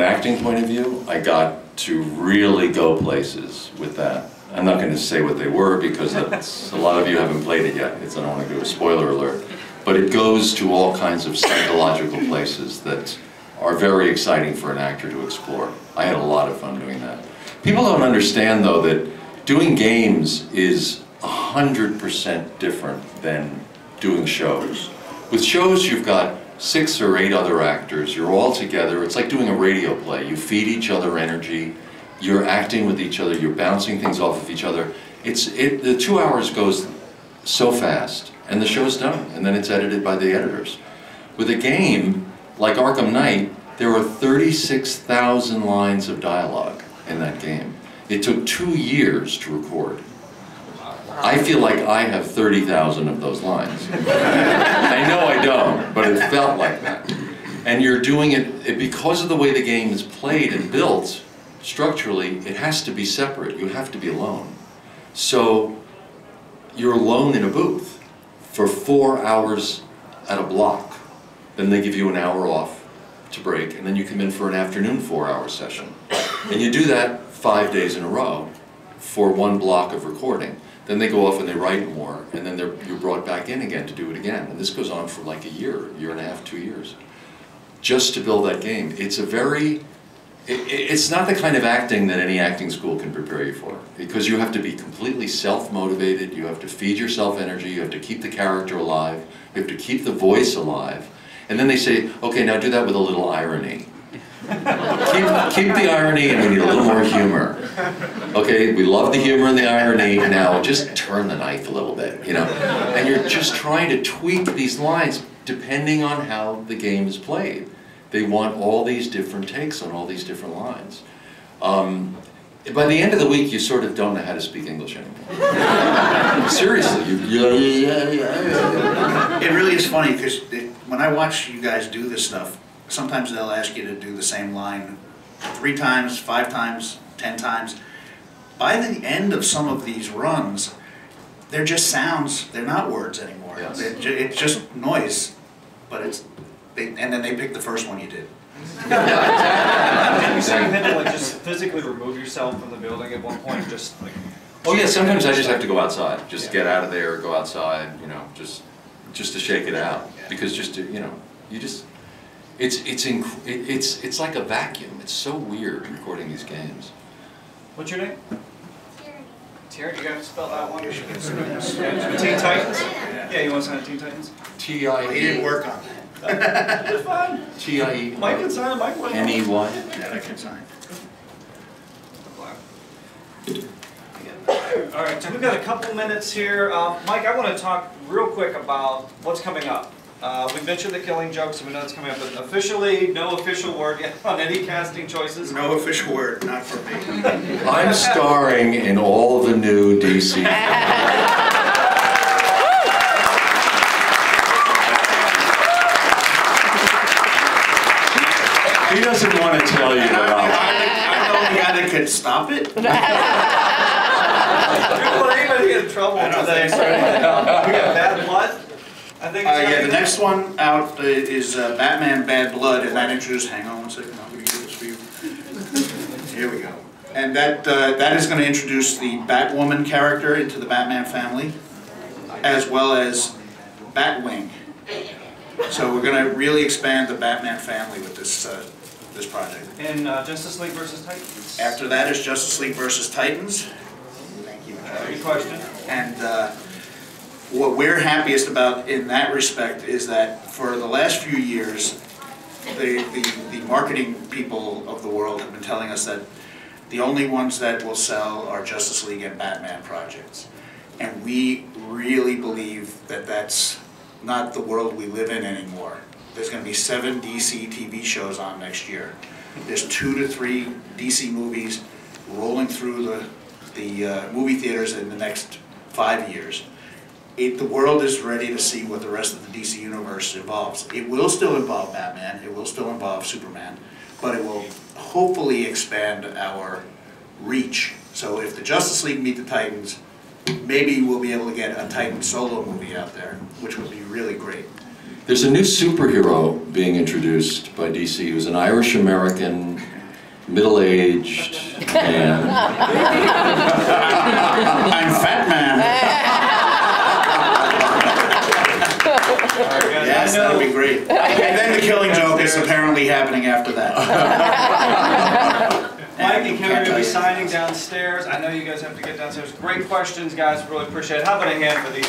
acting point of view, I got to really go places with that. I'm not going to say what they were because a lot of you haven't played it yet. I don't want to do a spoiler alert. But it goes to all kinds of psychological places that are very exciting for an actor to explore. I had a lot of fun doing that. People don't understand, though, that doing games is 100% different than doing shows. With shows, you've got 6 or 8 other actors. You're all together. It's like doing a radio play. You feed each other energy. You're acting with each other. You're bouncing things off of each other. The 2 hours goes so fast, and the show's done, and then it's edited by the editors. With a game like Arkham Knight, there were 36,000 lines of dialogue in that game. It took 2 years to record. I feel like I have 30,000 of those lines. I know I don't, but it felt like that. And you're doing it because of the way the game is played and built. Structurally, it has to be separate. You have to be alone. So you're alone in a booth for 4 hours at a block. Then they give you an hour off to break, and then you come in for an afternoon 4-hour session. And you do that 5 days in a row for 1 block of recording. Then they go off and they write more, and then you're brought back in again to do it again. And this goes on for like a year and a half, 2 years, just to build that game. It's a very, it's not the kind of acting that any acting school can prepare you for, because you have to be completely self-motivated, you have to feed yourself energy, you have to keep the character alive, you have to keep the voice alive. And then they say, okay, now do that with a little irony. keep the irony, and we need a little more humor. Okay, we love the humor and the irony, now just turn the knife a little bit, you know? And you're just trying to tweak these lines depending on how the game is played. They want all these different takes on all these different lines. By the end of the week, you sort of don't know how to speak English anymore. Seriously, It really is funny, because when I watch you guys do this stuff, sometimes they'll ask you to do the same line 3 times, 5 times, 10 times. By the end of some of these runs, they're just sounds, they're not words anymore. Yes. It's just noise, but and then they pick the first one you did. And you say you had to like just physically remove yourself from the building at one point, just like... Oh yeah, sometimes I just have to go outside. Just get out of there, go outside, you know, just to shake it out. Because just to, you know, you just... It's like a vacuum. It's so weird recording these games. What's your name? Tyranny. You gotta spell that one. Teen Titans? Yeah, you want to sign Teen Titans? He didn't work on that. It's fine. T-I-E. Mike can sign, Mike can sign. N-E-Y. Yeah, I can sign. Alright, so we've got a couple minutes here. Mike, I want to talk real quick about what's coming up. We mentioned the Killing Joke, so we know it's coming up, but officially, no official word yet on any casting choices. No official word, not for me. I'm starring in all the new DC. He doesn't want to tell you that. I'm the only guy that could stop it. You're not even get in trouble today. We got Bad Blood. I think it's yeah, the next one out is Batman Bad Blood, and that introduces, hang on one second, I'm going to get this for you. Here we go. And that is going to introduce the Batwoman character into the Batman family, as well as Batwing. So we're going to really expand the Batman family with this this project. And Justice League versus Titans. After that is Justice League versus Titans. Thank you. Good question. And what we're happiest about in that respect is that for the last few years, the marketing people of the world have been telling us that the only ones that will sell are Justice League and Batman projects. And we really believe that that's not the world we live in anymore. There's going to be 7 DC TV shows on next year. There's 2 to 3 DC movies rolling through the movie theaters in the next 5 years. The world is ready to see what the rest of the DC universe involves. It will still involve Batman, it will still involve Superman, but it will hopefully expand our reach. So if the Justice League meet the Titans, maybe we'll be able to get a Titan solo movie out there, which would be really great. There's a new superhero being introduced by DC who's an Irish-American, middle-aged man. I'm Fat Man. Yes, that would be great. And then the Killing Joke is apparently happening after that. Mike and Kim are going to be signing downstairs. I know you guys have to get downstairs. Great questions, guys. Really appreciate it. How about a hand for these?